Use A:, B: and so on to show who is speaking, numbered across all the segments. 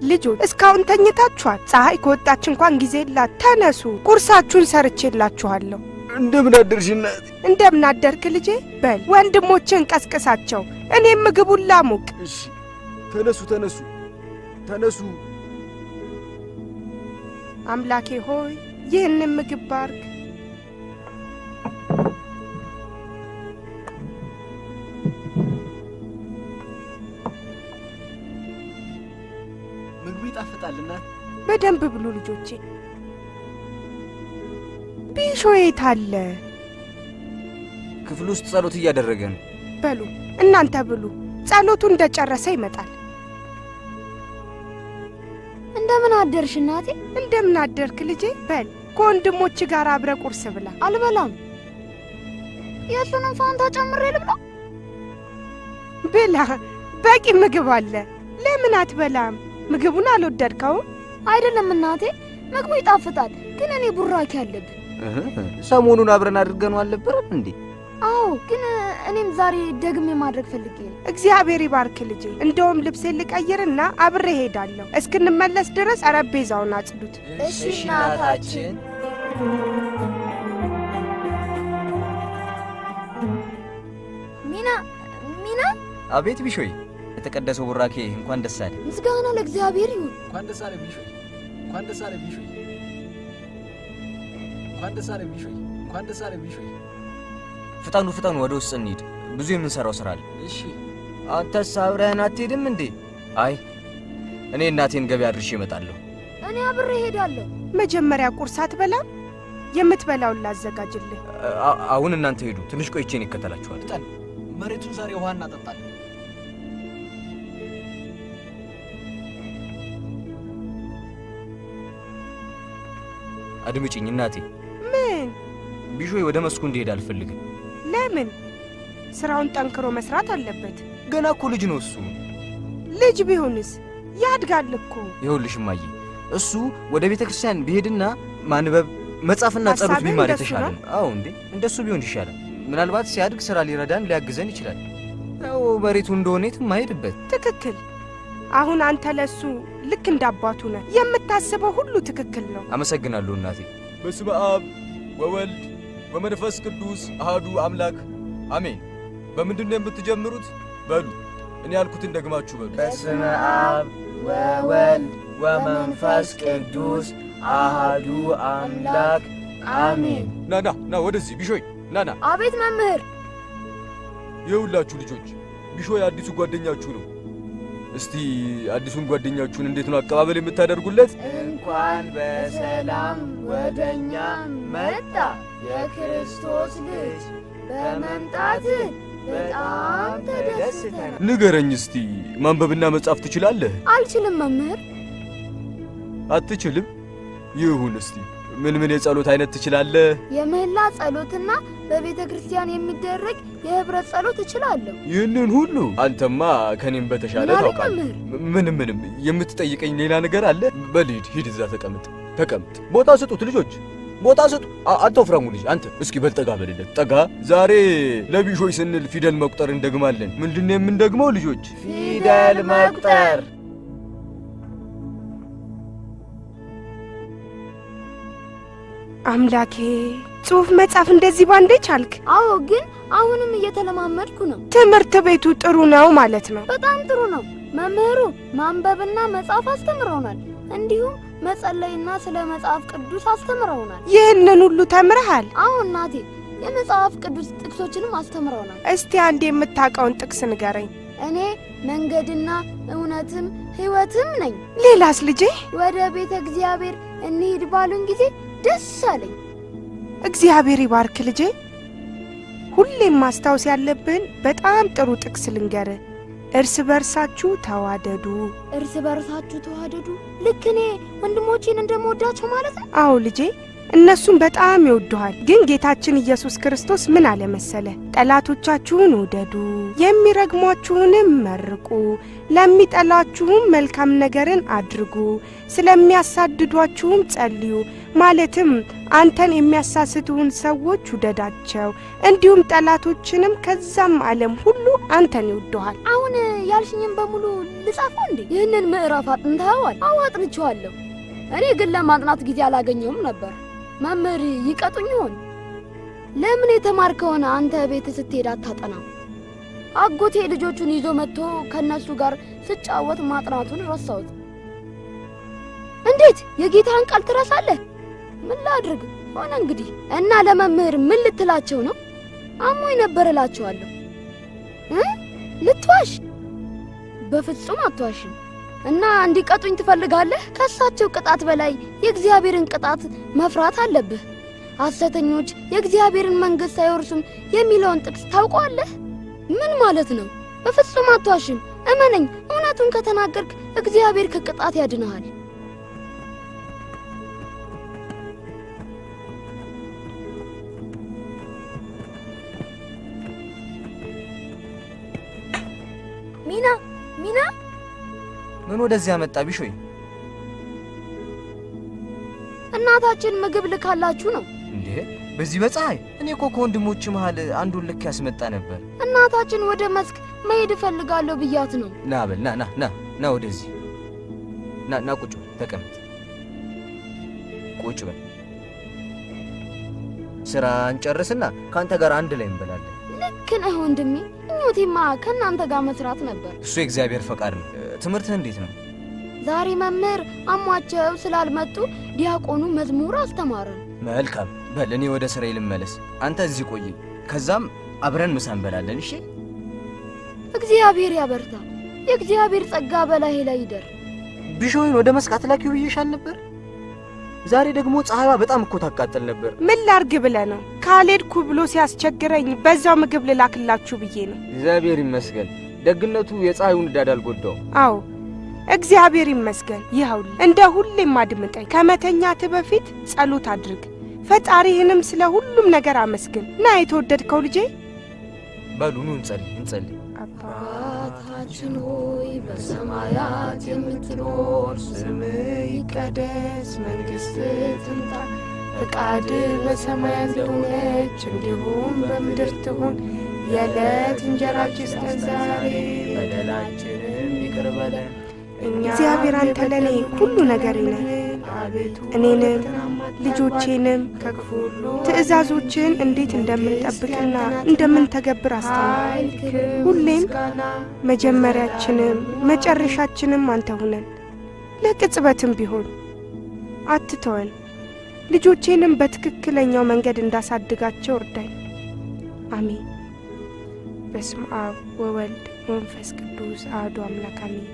A: ልጆች እስካሁን ተኝታችኋል? ፀሐይ ከወጣች እንኳን ጊዜ የላት። ተነሱ፣ ቁርሳችሁን ሰርቼላችኋለሁ።
B: እንደምን አደርሽ እናቴ?
A: እንደምን አደርክ ልጄ? በል ወንድሞችን ቀስቅሳቸው፣ እኔም ምግቡን ላሙቅ።
B: እሺ፣ ተነሱ ተነሱ ተነሱ።
A: አምላኬ ሆይ ይህንን ምግብ ባርክ።
B: ምግቡ ይጣፍጣልና
A: በደንብ ብሉ ልጆቼ። ቢሾዬ ታለ?
C: ክፍል ውስጥ ጸሎት እያደረገ ነው።
A: በሉ እናንተ ብሉ፣ ጸሎቱ እንደጨረሰ ይመጣል።
D: እንደምን አደርሽ እናቴ?
A: እንደምን አደርክ ልጄ? በል ከወንድሞች ጋር አብረ ቁርስ ብላ።
D: አልበላም። የእሱንም ፋንታ ጨምሬ ልብላ?
A: ብላ፣ በቂ ምግብ አለ። ለምን አትበላም? ምግቡን አልወደድከውም?
D: አይደለም እናቴ፣ ምግቡ ይጣፍጣል፣ ግን እኔ ቡራኬ አለብኝ።
C: ሰሞኑን አብረን አድርገነው አልነበረም እንዴ?
D: አዎ፣ ግን እኔም ዛሬ ደግሜ ማድረግ ፈልጌ ነው።
A: እግዚአብሔር ይባርክ ልጄ። እንደውም ልብሴን ልቀይርና አብሬ ሄዳለሁ። እስክንመለስ ድረስ ጠረጴዛውን አጽዱት።
D: እሺ እናታችን። ሚና።
C: አቤት ቢሾይ፣ የተቀደሰው ቡራኬ እንኳን ደስ አለ።
D: ምስጋና ለእግዚአብሔር ይሁን።
B: እንኳን ደስ አለ ቢሾይ፣ እንኳን ደስ አለ ቢሾይ፣ እንኳን ደስ አለ ቢሾይ፣ እንኳን ደስ አለ ቢሾይ።
C: ፍጠኑ ፍጠኑ፣ ወደ ውስጥ እንሂድ፣ ብዙ የምንሰራው ስራ አለ።
B: እሺ።
C: አንተስ አብረህን አትሄድም እንዴ? አይ እኔ እናቴን ገበያ አድርሼ እመጣለሁ።
D: እኔ አብሬ ሄዳለሁ።
A: መጀመሪያ ቁርስ አትበላም? የምትበላውን ላዘጋጅልህ።
C: አሁን እናንተ ሄዱ፣ ትንሽ ቆይቼን ይከተላችኋል።
B: ፍጠን፣ መሬቱን ዛሬ ውሃ እናጠጣለን።
C: አድምጪኝ እናቴ።
A: ምን?
C: ቢሾይ ወደ መስኩ እንዲሄድ አልፈልግም።
A: ለምን? ስራውን ጠንክሮ መስራት አለበት።
C: ገና እኮ ልጅ ነው እሱ።
A: ልጅ ቢሆንስ ያድጋል እኮ።
C: ይኸውልሽ እማዬ፣ እሱ ወደ ቤተ ክርስቲያን ቢሄድና ማንበብ መጻፍና ጸሎት ቢማር የተሻለ ነው። አዎ እንዴ፣ እንደሱ ቢሆን ይሻላል። ምናልባት ሲያድግ ስራ ሊረዳን ሊያግዘን ይችላል። ያው መሬቱ እንደሆነ የትም አይሄድበት።
A: ትክክል። አሁን አንተ ለሱ ልክ እንዳባቱ ነህ። የምታስበው ሁሉ ትክክል ነው።
C: አመሰግናለሁ እናቴ።
B: በስመ አብ ወወልድ ወመንፈስ ቅዱስ አሃዱ አምላክ አሜን። በምንድን ነው የምትጀምሩት? በሉ እኔ ያልኩትን ደግማችሁ በሉ።
E: በስመ አብ ወወልድ ወመንፈስ ቅዱስ አሃዱ አምላክ አሜን።
B: ና ወደዚህ ቢሾይ ና።
D: አቤት መምህር።
B: የሁላችሁ ልጆች ቢሾይ አዲሱ ጓደኛችሁ ነው። እስቲ አዲሱን ጓደኛችሁን እንዴት ነው አቀባበል የምታደርጉለት?
E: እንኳን በሰላም ወደኛ መጣ የክርስቶስ ልጅ፣ በመምጣት በጣም ተደስተናል።
B: ንገረኝ እስቲ ማንበብና መጻፍ ትችላለህ?
D: አልችልም መምህር።
B: አትችልም? ይሁን። እስቲ ምን የጸሎት አይነት ትችላለህ?
D: የምህላ ጸሎትና በቤተ ክርስቲያን የሚደረግ የህብረት ጸሎት እችላለሁ።
B: ይህንን ሁሉ አንተማ ከኔም በተሻለ ታውቃለህ። ምንም የምትጠይቀኝ ሌላ ነገር አለ? በልሂድ፣ ሂድ፣ እዛ ተቀመጥ። ቦታ ስጡት ልጆች፣ ቦታ ስጡ። አንተ ወፍራሙ ልጅ አንተ እስኪ በልጠጋ በልለት ጠጋ። ዛሬ ለቢሾይ ስንል ፊደል መቁጠር እንደግማለን። ምንድን ነው የምንደግመው ልጆች?
E: ፊደል መቁጠር።
A: አምላኬ ጽሑፍ መጻፍ እንደዚህ ባንዴ ቻልክ?
D: አዎ፣ ግን አሁንም እየተለማመድኩ ነው።
A: ትምህርት ቤቱ ጥሩ ነው ማለት ነው?
D: በጣም ጥሩ ነው። መምህሩ ማንበብና መጻፍ አስተምረውናል። እንዲሁም መጸለይና ስለ መጽሐፍ ቅዱስ አስተምረውናል።
A: ይህንን ሁሉ ተምረሃል?
D: አዎ እናቴ፣ የመጽሐፍ ቅዱስ ጥቅሶችንም አስተምረውናል።
A: እስቲ አንድ የምታውቀውን ጥቅስ ንገረኝ።
D: እኔ መንገድና እውነትም ሕይወትም ነኝ።
A: ሌላስ ልጄ?
D: ወደ ቤተ እግዚአብሔር እንሂድ ባሉን ጊዜ ደስ አለኝ።
A: እግዚአብሔር ይባርክ ልጄ። ሁሌም ማስታወስ ያለብን በጣም ጥሩ ጥቅስ ልንገርህ። እርስ በርሳችሁ ተዋደዱ።
D: እርስ በርሳችሁ ተዋደዱ? ልክ እኔ ወንድሞቼን እንደምወዳቸው ማለት ነው?
A: አዎ ልጄ፣ እነሱም በጣም ይወዱሃል። ግን ጌታችን ኢየሱስ ክርስቶስ ምን አለ መሰለ? ጠላቶቻችሁን ውደዱ፣ የሚረግሟችሁንም መርቁ፣ ለሚጠላችሁም መልካም ነገርን አድርጉ፣ ስለሚያሳድዷችሁም ጸልዩ። ማለትም አንተን የሚያሳስቱን ሰዎች ውደዳቸው፣ እንዲሁም ጠላቶችንም፣ ከዛም ዓለም ሁሉ አንተን ይወዱሃል።
D: አሁን ያልሽኝም በሙሉ ልጻፈው እንዴ? ይህንን ምዕራፍ አጥንተኸዋል? አዎ አጥንቼዋለሁ። እኔ ግን ለማጥናት ጊዜ አላገኘውም ነበር። መምህር ይቀጡኝ ይሆን? ለምን የተማርከውን አንተ ቤት ስትሄድ አታጠናም? አጎቴ ልጆቹን ይዞ መጥቶ ከነሱ ጋር ስጫወት ማጥናቱን ረሳሁት። እንዴት የጌታን ቃል ትረሳለህ? ምን ላድርግ ሆነ እንግዲህ። እና ለመምህር ምን ልትላቸው ነው? አሞኝ ነበር እላቸዋለሁ። ልትዋሽ? በፍጹም አትዋሽም። እና እንዲቀጡኝ ትፈልጋለህ? ከሳቸው ቅጣት በላይ የእግዚአብሔርን ቅጣት መፍራት አለብህ። ሐሰተኞች የእግዚአብሔርን መንግሥት አይወርሱም የሚለውን ጥቅስ ታውቀዋለህ? ምን ማለት ነው? በፍጹም አትዋሽም። እመነኝ፣ እውነቱን ከተናገርክ እግዚአብሔር ከቅጣት ያድንሃል። ሚና
C: ምን ወደዚህ ያመጣ ቢሾይ?
D: እናታችን ምግብ ልካላችሁ ነው
C: እንዴ? በዚህ በፀሐይ? እኔ እኮ ከወንድሞች መሃል አንዱን ልክ ያስመጣ ነበር።
D: እናታችን ወደ መስክ መሄድ እፈልጋለሁ ብያት ነው።
C: ና በል ና ወደዚህ ና ቁጭ በል፣ ተቀመጥ፣ ቁጭ በል። ስራ እንጨርስና ከአንተ ጋር አንድ ላይ እንበላለን።
D: ልክ ነህ ወንድሜ። እኞቴማ ከእናንተ ጋር መስራት ነበር።
C: እሱ የእግዚአብሔር ፈቃድ ነው። ትምህርትህ እንዴት ነው?
D: ዛሬ መምህር አሟቸው ስላልመጡ ዲያቆኑ መዝሙር አስተማረን።
C: መልካም። በል እኔ ወደ ስራዬ ልመለስ፣ አንተ እዚህ ቆይ። ከዛም አብረን ምሳ እንበላለን። እሺ?
D: እግዚአብሔር ያበርታ። የእግዚአብሔር ጸጋ በላይ ላይ ይደር።
C: ቢሾይን ወደ መስካት ላኪው ብዬሻል ነበር። ዛሬ ደግሞ ፀሐይዋ በጣም እኮ ታቃጥል ነበር።
A: ምን ላርግ ብለህ ነው? ካልሄድኩ ብሎ ሲያስቸግረኝ በዛው ምግብ ልላክላችሁ ብዬ ነው።
B: እግዚአብሔር ይመስገን። ደግነቱ የፀሐዩን ዕዳድ አልጎዳው።
A: አዎ እግዚአብሔር ይመስገን። ይኸውልህ እንደ ሁሌም አድምጠኝ። ከመተኛትህ በፊት ጸሎት አድርግ፣ ፈጣሪህንም ስለ ሁሉም ነገር አመስግን። ና የተወደድከው ልጄ።
C: በሉ ኑ እንጸልይ።
E: አባታችን ሆይ በሰማያት የምትኖር፣ ስምህ ይቀደስ፣ መንግሥትህ ትምጣ፣ ፈቃድህ በሰማይ እንደሆነች እንዲሁም በምድር ትሁን። የዕለት እንጀራችንን ስጠን ዛሬ፣ በደላችንን ይቅር በለን
A: እግዚአብሔር አንተ ለኔ ሁሉ ነገሬ ነህ። እኔንም ልጆቼንም ትእዛዞችን እንዴት እንደምንጠብቅና እንደምንተገብር አስተምረን። ሁሌም መጀመሪያችንም መጨረሻችንም አንተ ሁነን። ለቅጽበትም ቢሆን አትተወን። ልጆቼንም በትክክለኛው መንገድ እንዳሳድጋቸው እርዳኝ። አሜን። በስመ አብ ወወልድ ወመንፈስ ቅዱስ አሐዱ አምላክ አሜን።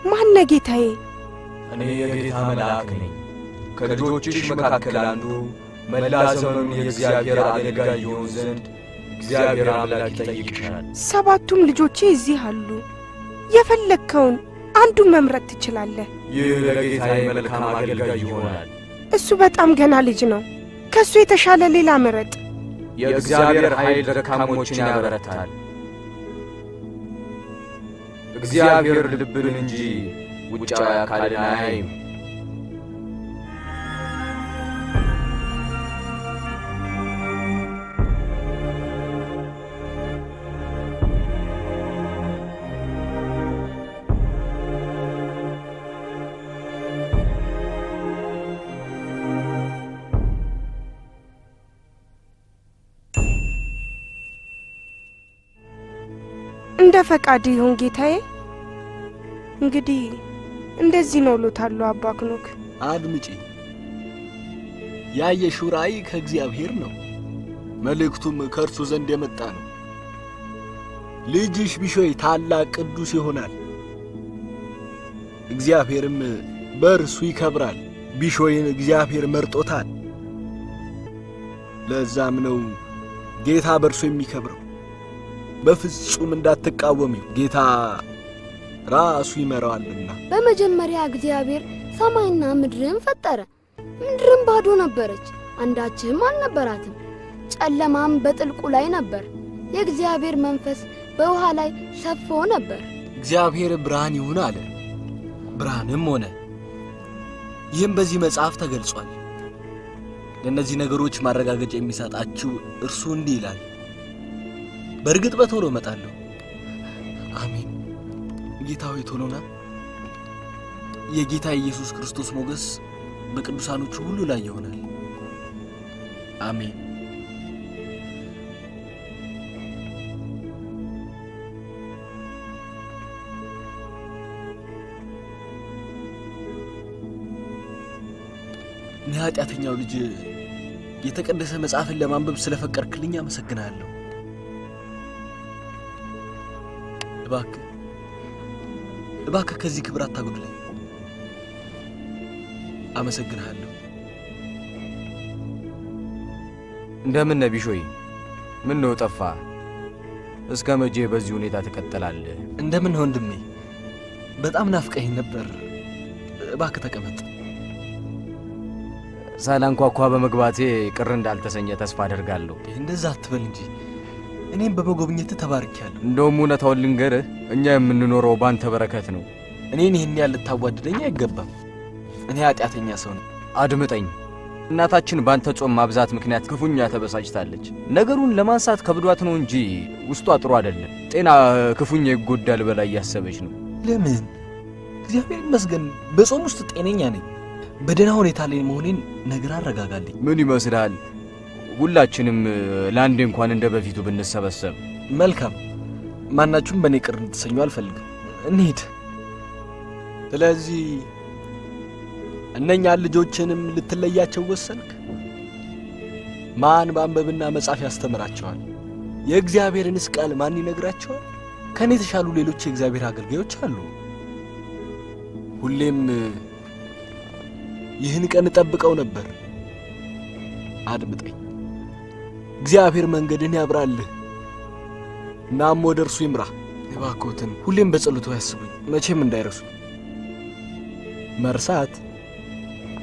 A: ማነ ጌታዬ?
B: እኔ የጌታ መልአክ ነኝ። ከልጆችሽ መካከል አንዱ መላ ዘመኑን የእግዚአብሔር አገልጋይ ይሆን ዘንድ እግዚአብሔር አምላክ ይጠይቅሻል።
A: ሰባቱም ልጆቼ እዚህ አሉ። የፈለግከውን አንዱን መምረጥ ትችላለህ።
B: ይህ ለጌታዬ መልካም አገልጋይ ይሆናል።
A: እሱ በጣም ገና ልጅ ነው። ከእሱ የተሻለ ሌላ ምረጥ።
B: የእግዚአብሔር ኃይል ደካሞችን ያበረታል። እግዚአብሔር ልብን እንጂ ውጫዊ አካልን አያይም።
A: እንደ ፈቃድ ይሁን ጌታዬ። እንግዲህ እንደዚህ ነው ሎታለሁ አባ ክኖክ።
F: አድምጪ፣ ያየሽው ራእይ ከእግዚአብሔር ነው። መልእክቱም ከእርሱ ዘንድ የመጣ ነው። ልጅሽ ቢሾይ ታላቅ ቅዱስ ይሆናል፣ እግዚአብሔርም በእርሱ ይከብራል። ቢሾይን እግዚአብሔር መርጦታል። ለዛም ነው ጌታ በእርሱ የሚከብረው። በፍጹም እንዳትቃወሚው፣ ጌታ ራሱ ይመራዋልና።
D: በመጀመሪያ እግዚአብሔር ሰማይና ምድርን ፈጠረ። ምድርም ባዶ ነበረች፣ አንዳችም አልነበራትም። ጨለማም በጥልቁ ላይ ነበር። የእግዚአብሔር መንፈስ በውሃ ላይ ሰፎ ነበር።
F: እግዚአብሔር ብርሃን ይሁን አለ፣ ብርሃንም ሆነ። ይህም በዚህ መጽሐፍ ተገልጿል። ለእነዚህ ነገሮች ማረጋገጫ የሚሰጣችሁ እርሱ እንዲህ ይላል፣ በእርግጥ በቶሎ እመጣለሁ። አሜን። ጌታ ሆይ ቶሎና። የጌታ ኢየሱስ ክርስቶስ ሞገስ በቅዱሳኖቹ ሁሉ ላይ ይሆናል። አሜን። እኔ ኃጢአተኛው ልጅ የተቀደሰ መጽሐፍን ለማንበብ ስለፈቀድክልኝ አመሰግናለሁ። እባክህ ከዚህ ክብር አታጉድለኝ። አመሰግናለሁ።
C: እንደምን ነህ ቢሾይ? ምን ነው ጠፋ? እስከ መቼ በዚህ ሁኔታ ትቀጥላለህ?
F: እንደምን ወንድሜ? በጣም ናፍቀኝ ነበር። እባክህ ተቀመጥ።
C: ሳላንኳኳ በመግባቴ ቅር እንዳልተሰኘ ተስፋ አደርጋለሁ።
F: እንደዛ አትበል እንጂ እኔም በመጎብኘት ተባርኬያለሁ።
C: እንደውም እውነታውን ልንገርህ፣ እኛ የምንኖረው ባንተ በረከት ነው።
F: እኔን ይህን ያህል ልታዋድደኝ አይገባም። እኔ ኃጢአተኛ ሰው ነኝ።
C: አድምጠኝ። እናታችን ባንተ ጾም ማብዛት ምክንያት ክፉኛ ተበሳጭታለች። ነገሩን ለማንሳት ከብዷት ነው እንጂ ውስጧ ጥሩ አይደለም። ጤና ክፉኛ ይጎዳል በላይ እያሰበች ነው።
F: ለምን? እግዚአብሔር ይመስገን በጾም ውስጥ ጤነኛ ነኝ። በደህና ሁኔታ ላይ መሆኔን ነገር አረጋጋልኝ።
C: ምን ይመስልሃል? ሁላችንም ለአንዴ እንኳን እንደ በፊቱ ብንሰበሰብ።
F: መልካም። ማናችሁም በእኔ ቅር እንድትሰኙ አልፈልግም። እንሂድ። ስለዚህ እነኛን ልጆችንም ልትለያቸው ወሰንክ? ማን ማንበብና መጻፍ ያስተምራቸዋል? የእግዚአብሔርንስ ቃል ማን ይነግራቸዋል? ከእኔ የተሻሉ ሌሎች የእግዚአብሔር አገልጋዮች አሉ። ሁሌም ይህን ቀን ጠብቀው ነበር። አድምጠኝ። እግዚአብሔር መንገድን ያብራልህ፣ እናም ወደ እርሱ ይምራ። እባክዎትን ሁሌም በጸሎቱ ያስቡኝ፣ መቼም እንዳይረሱ። መርሳት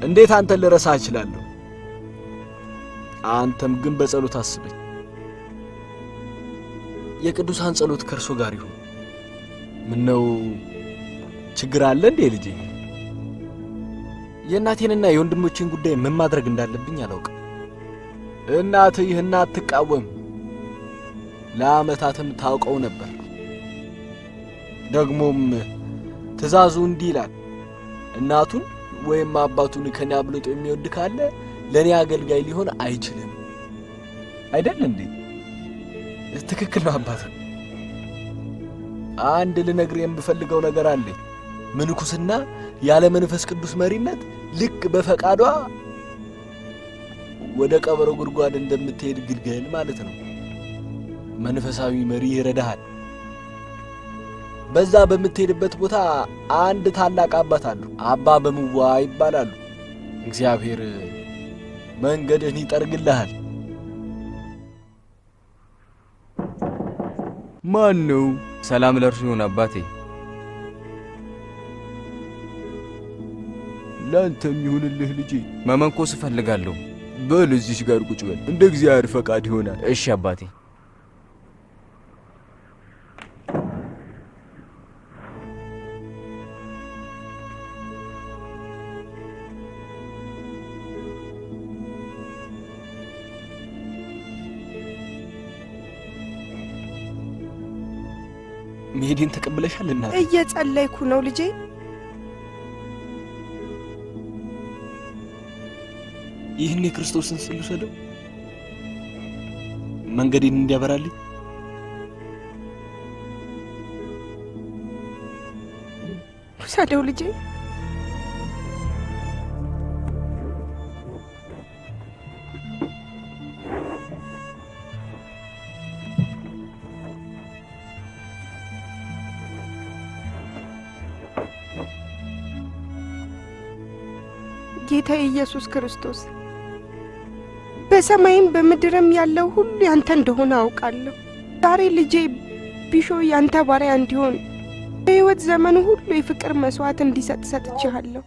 F: እንዴት አንተን ልረሳ እችላለሁ? አንተም ግን በጸሎት አስበኝ። የቅዱሳን ጸሎት ከእርሶ ጋር ይሁን። ምነው ችግር አለ እንዴ ልጄ? የእናቴንና የወንድሞቼን ጉዳይ ምን ማድረግ እንዳለብኝ አላውቅም። እናትህ ይህን አትቃወም። ለዓመታትም ታውቀው ነበር። ደግሞም ትእዛዙ እንዲህ ይላል፣ እናቱን ወይም አባቱን ከኔ አብልጦ የሚወድ ካለ ለኔ አገልጋይ ሊሆን አይችልም። አይደል እንዴ? ትክክል ነው አባት። አንድ ልነግርህ የምፈልገው ነገር አለኝ። ምንኩስና ያለ መንፈስ ቅዱስ መሪነት ልክ በፈቃዷ ወደ ቀበሮ ጉድጓድ እንደምትሄድ ግልገል ማለት ነው። መንፈሳዊ መሪ ይረዳሃል። በዛ በምትሄድበት ቦታ አንድ ታላቅ አባት አሉ። አባ በምዋ ይባላሉ። እግዚአብሔር መንገድህን ይጠርግልሃል።
C: ማን ነው? ሰላም ለእርሱ ይሁን አባቴ።
B: ለአንተም ይሁንልህ ልጄ።
C: መመንኮስ እፈልጋለሁ።
B: በል እዚች ጋር ቁጭ በል፣ እንደ እግዚአብሔር ፈቃድ ይሆናል።
C: እሺ አባቴ።
F: መሄዴን ተቀብለሻል እናት?
A: እየጸለይኩ ነው ልጄ።
F: ይህን የክርስቶስን ስዕል ውሰደው፣ መንገዴን እንዲያበራልኝ።
A: ተሻለው ልጄ? ጌታ ኢየሱስ ክርስቶስ በሰማይም በምድርም ያለው ሁሉ ያንተ እንደሆነ አውቃለሁ። ዛሬ ልጄ ቢሾይ ያንተ ባሪያ እንዲሆን በሕይወት ዘመኑ ሁሉ የፍቅር መስዋዕት እንዲሰጥ ሰጥቼሃለሁ።